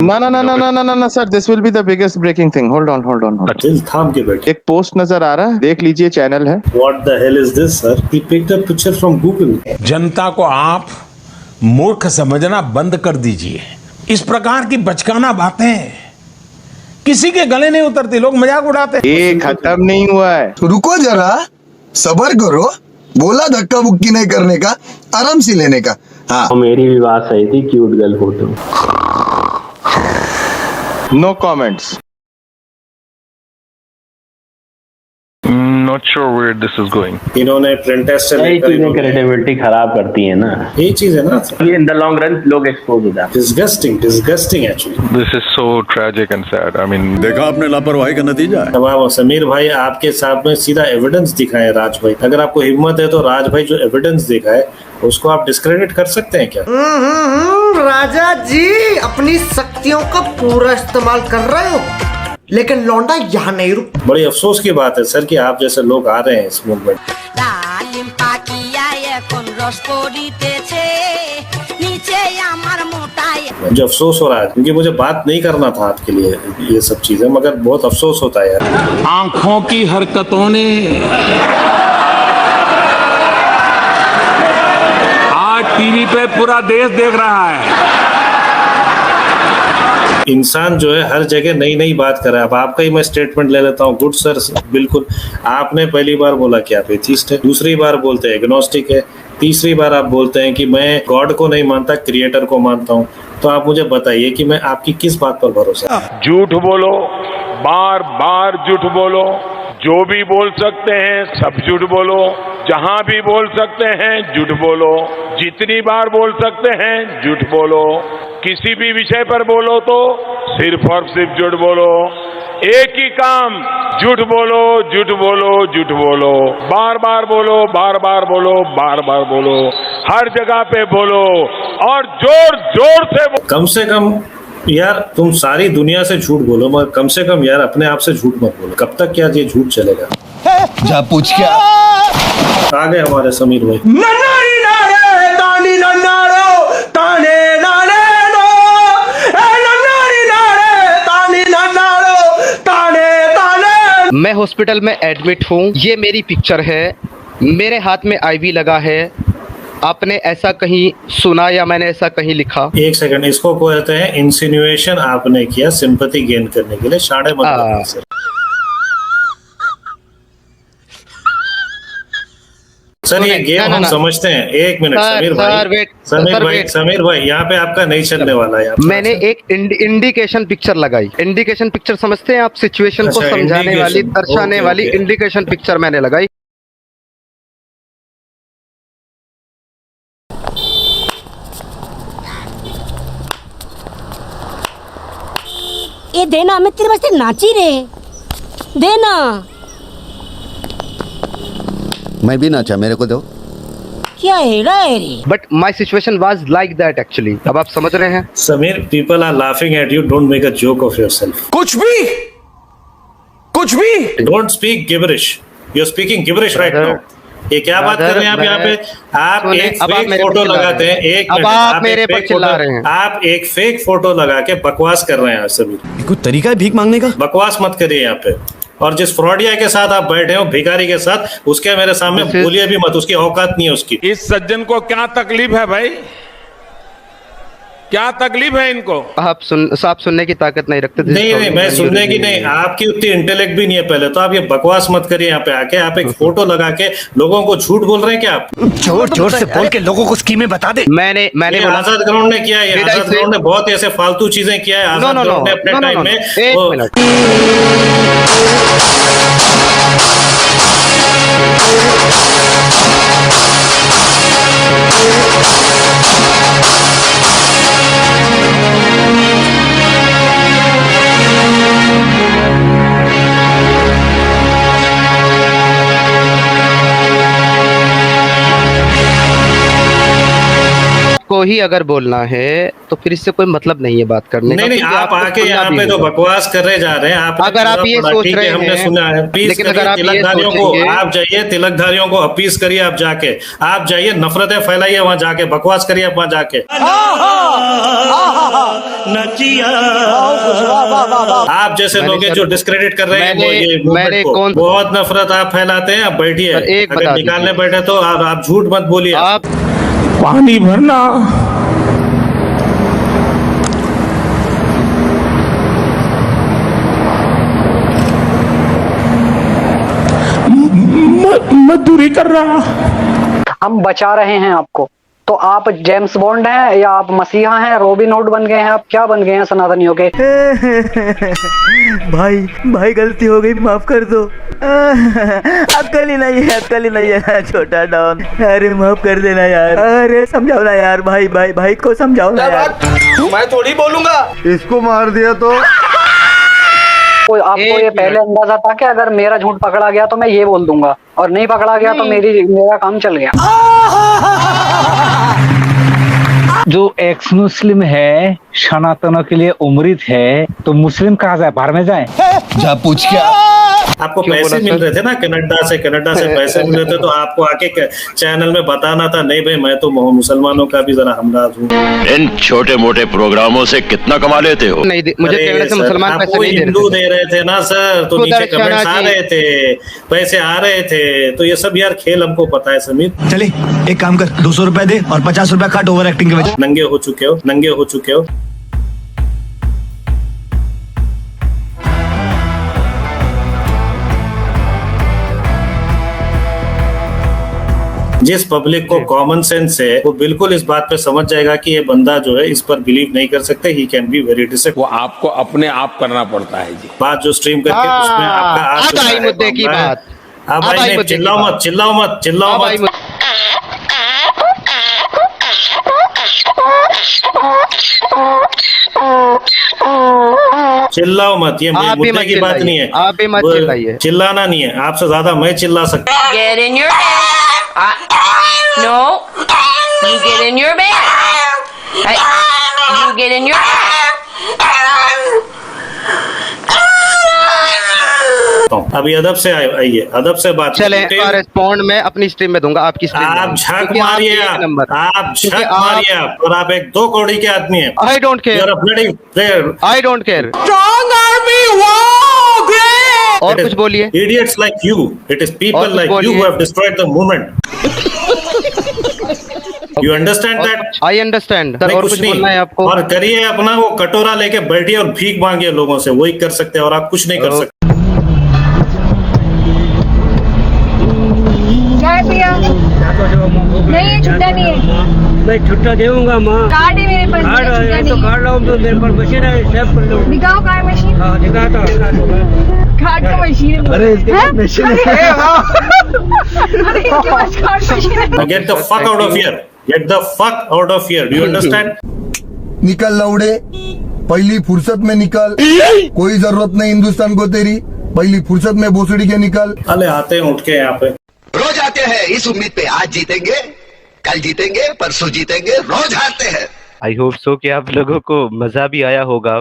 ना ना ना ना ना ना ना ना sir, this will be the biggest breaking thing. Hold on hold on. दिल थाम के बैठे। एक पोस्ट नजर आ रहा है, देख लीजिए, चैनल है। What the hell is this, sir? He picked a picture from Google. जनता को आप मूर्ख समझना बंद कर दीजिए। इस प्रकार की बचकाना बातें किसी के गले नहीं उतरती, लोग मजाक उड़ाते हैं। ये खत्म नहीं हुआ है। रुको जरा, सबर करो। बोला धक्का बुक्की नहीं करने का, आराम से लेने का। हाँ, तो मेरी भी बात सही थी, cute girl photo. No comments. Not sure where this is going. इन्होंने प्रिंटेस्ट से यही लेकर चीजें इन्होंने- क्रेडिबिलिटी खराब करती है ना, यही चीज है ना। ये इन द लॉन्ग रन लोग एक्सपोज हो जाते disgusting actually. This is so tragic and sad. I mean, देखा आपने लापरवाही का नतीजा है। अब आप समीर भाई आपके सामने सीधा एविडेंस दिखाए राज भाई। अगर आपको हिम्मत है तो राज भाई जो एविडेंस दिखाए उसको आप डिस्क्रेडिट कर सकते हैं क्या? राजा जी अपनी शक्तियों का पूरा इस्तेमाल कर रहे हो, लेकिन लौंडा यहाँ नहीं रुक। बड़ी अफसोस की बात है सर कि आप जैसे लोग आ रहे हैं इस मूवमेंट। ডালিম পাকিয়া এখন রস পড়িতেছে নিচে আমার মোটায়। मुझे अफसोस हो रहा है क्योंकि मुझे बात नहीं करना था आपके लिए ये सब चीजें, मगर बहुत अफसोस होता है यार। आंखों की हरकतों ने आज टीवी पे पूरा देश देख रहा है। इंसान जो है हर जगह नई नई बात कर रहा है। अब आपका ही मैं स्टेटमेंट ले लेता हूँ। गुड सर, बिल्कुल। आपने पहली बार बोला कि आप एथिस्ट है, दूसरी बार बोलते हैं एग्नोस्टिक है, तीसरी बार आप बोलते हैं कि मैं गॉड को नहीं मानता, क्रिएटर को मानता हूँ। तो आप मुझे बताइए कि मैं आपकी किस बात पर भरोसा। झूठ बोलो, बार बार झूठ बोलो, जो भी बोल सकते हैं सब झूठ बोलो, जहां भी बोल सकते हैं झूठ बोलो, जितनी बार बोल सकते हैं झूठ बोलो, किसी भी विषय पर बोलो तो सिर्फ और सिर्फ झूठ बोलो। एक ही काम, झूठ बोलो, झूठ बोलो, झूठ बोलो, बार बार बोलो, बार बार बोलो, बार बार बोलो, हर जगह पे बोलो और जोर जोर से बोलो। कम से कम यार तुम सारी दुनिया से झूठ बोलो, मगर कम से कम यार अपने आप से झूठ मत बोलो। कब तक क्या ये झूठ चलेगा? जा पूछ क्या। आ गए हमारे समीर भाई। मैं हॉस्पिटल में एडमिट हूँ, ये मेरी पिक्चर है, मेरे हाथ में आईवी लगा है। आपने ऐसा कहीं सुना या मैंने ऐसा कहीं लिखा? एक सेकंड, इसको कहते हैं इंसिनुएशन आपने किया सिंपैथी गेन करने के लिए। शाणे मत बताइए सर। सर ये गेम हम समझते हैं। एक मिनट समीर भाई यहाँ पे आपका नहीं चलने वाला है। मैंने एक इंडिकेशन पिक्चर लगाई। इंडिकेशन पिक्चर समझते हैं आप? सिचुएशन को अच्छा, समझाने वाली, दर्शाने ओके, वाली ओके। इंडिकेशन पिक्चर मैंने लगाई। এ দে না, আমি তেরে বাস্তে নাচি রে, দে না। मैं भी नाचा, मेरे को दो। क्या हेड़ा है रे? But my situation was like that actually. अब आप समझ रहे हैं? Sameer, people are laughing at you, don't make a joke of yourself. कुछ भी don't speak gibberish, you are speaking gibberish right now. ये क्या बात कर रहे हैं आप यहाँ पे? आप एक फेक फोटो लगाते हैं। एक अब मिनट, आप एक मेरे पर फेक चिल्ला फोटो- रहे हैं। आप एक फेक फोटो लगा के बकवास कर रहे हैं समीर। कोई तरीका है भीख मांगने का? बकवास मत करिए यहाँ पे। और जिस फ्रॉडिया के साथ आप बैठे हो, भिखारी के साथ, उसके मेरे सामने बोलिए भी मत। उसकी औकात नहीं है उसकी। इस सज्जन को क्या तकलीफ है भाई? क्या तकलीफ है इनको? आप सुनने की ताकत नहीं रखते। नहीं, मैं सुनने की नहीं, आपकी उतनी इंटेलेक्ट भी नहीं है। पहले तो आप ये बकवास मत करिए। यहाँ पे आके आप एक फोटो लगा के लोगों को झूठ बोल रहे हैं क्या आप? जोर जोर से बोल के लोगों को स्कीमें बता दे। मैंने ये आजाद ग्राउंड ने किया है। ये आजाद ग्राउंड ने बहुत ऐसे फालतू चीजें किया है। आजाद ग्राउंड ने अपने टाइम में एक मिनट। को ही अगर बोलना है तो फिर इससे कोई मतलब नहीं है बात करने का। नहीं नहीं, क्योंकि आप आपको आके सुनना यहाँ भी पे तो होगा। बकवास करने जा रहे हैं। आप अगर आप ये सोच रहे हमने हैं, सुना है, अपीस लेकिन करिए अगर आप ये तिलकधारियों को, सोचेंगे- आप जाइए तिलकधारियों को अपीस करिए, आप जाके आप जाइए नफरतें फैलाइए वहां जाके, बकवास करिए वहां जाके। आप जैसे मैंने लोग हैं सर- जो डिस्क्रेडिट कर रहे हैं वो मैंने- ये मैंने मूवमेंट को, कौन- बहुत नफरत आप फैलाते हैं। आप बैठिए, सर, एक अगर बता निकालने दीजिए। बैठे तो आप झूठ मत बोलिए। आप पानी भरना मजदूरी कर रहा। हम बचा रहे हैं आपको, तो आप जेम्स बॉन्ड हैं या आप मसीहा हैं, रॉबिन हुड बन गए हैं, आप क्या बन गए हैं सनातनियों के? भाई भाई गलती हो गई, माफ कर दो। अक्ल ही नहीं है छोटा डॉन, अरे माफ कर देना यार, अरे समझाओ ना यार, भाई भाई भाई को समझाओ ना यार। मैं थोड़ी बोलूंगा। इसको मार दिया तो आपको ये पहले अंदाजा था कि अगर मेरा झूठ पकड़ा गया तो मैं ये बोल दूंगा, और नहीं पकड़ा गया तो मेरा काम चल गया। जो एक्स मुस्लिम है सनातनों के लिए उम्रीद है, तो मुस्लिम कहाँ जाए, बाहर में जाए? जा पूछ क्या आपको क्यों पैसे बोला मिल सर? रहे थे ना कनाडा से पैसे मिल रहे थे, तो आपको आके चैनल में बताना था, नहीं भाई मैं तो मुसलमानों का भी जरा हमराज हूँ। इन छोटे मोटे प्रोग्रामों से कितना कमा लेते हो? नहीं मुझे अरे कनाडा से सर, मुसलमान पैसे आपको नहीं दे हिंदू रहे थे। दे रहे थे ना सर, तो तो नीचे दर्शना कमेंट्स आ जी। रहे थे, पैसे आ रहे थे, तो ये सब यार खेल हमको पता है समीर। चले एक काम कर, 200 रुपए दे और 50 रुपए काट ओवर एक्टिंग के वजह। नंगे हो चुके हो। जिस पब्लिक को कॉमन सेंस है वो बिल्कुल इस बात पे समझ जाएगा कि ये बंदा जो है इस पर बिलीव नहीं कर सकते, he can be very deceptive. वो आपको अपने आप करना पड़ता है जी। बात जो स्ट्रीम करके उसमें आपका आ अब चुका आई है मुद्दे की मामला है। बात। अब अब भाई आई नहीं, मुद्दे की चिल्लाओ बात। मत चिल्लाओ मत चिल्लाओ मत, ये आप भी मुद्दे मत की बात चिल्लाइए, नहीं है। आप भी मत वो चिल्लाइए। चिल्लाना नहीं है, आपसे ज्यादा मैं चिल्ला सकता हूँ। Get in your bed. No. You get in your bed. You get in your bed. अभी अदब से आइए, अदब से बात चले करें। कॉरेस्पॉन्ड में अपनी स्ट्रीम में दूंगा, आपकी स्ट्रीम में आप दूंगा। झक क्योंकि मारिए, एक नंबर। आप क्योंकि झक मारिए आप, और आप एक 2 कौड़ी के आदमी हैं। I don't You're care, a bloody player. I don't care. और कुछ बोलिए। Idiots like you. It is और people कुछ like you बोलिए। who have destroyed the movement. You understand that? I understand sir, नहीं, और कुछ बोलना है आपको? और करिए अपना वो कटोरा लेके बैठिए और भीख मांगिए लोगों से, वही कर सकते हैं और आप कुछ नहीं कर सकते। चाय पिया? नहीं, छुट्टा नहीं है। मैं छुट्टा देऊंगा माँ, कार्ड है मेरे पास, कार्ड है तो कार्ड लाओ, तो मेरे पर मशीन है, सेव कर लो। दिखाओ कार्ड मशीन। हाँ दिखाता कार्ड का मशीन है। अरे इसके पास मशीन है। अरे इसके पास कार्ड मशीन है। Now get the fuck out of here. Get the fuck out of here. Do you understand? निकल लौड़े, पहली फुर्सत में निकल, कोई जरूरत नहीं हिंदुस्तान को तेरी, पहली फुर्सत में भोसड़ी के निकल। अले आते हैं उठ के यहाँ पे। रोज आते हैं इस उम्मीद पे, आज जीतेंगे, कल जीतेंगे, परसों जीतेंगे, रोज हारते हैं। आई होप सो कि आप लोगों को मजा भी आया होगा।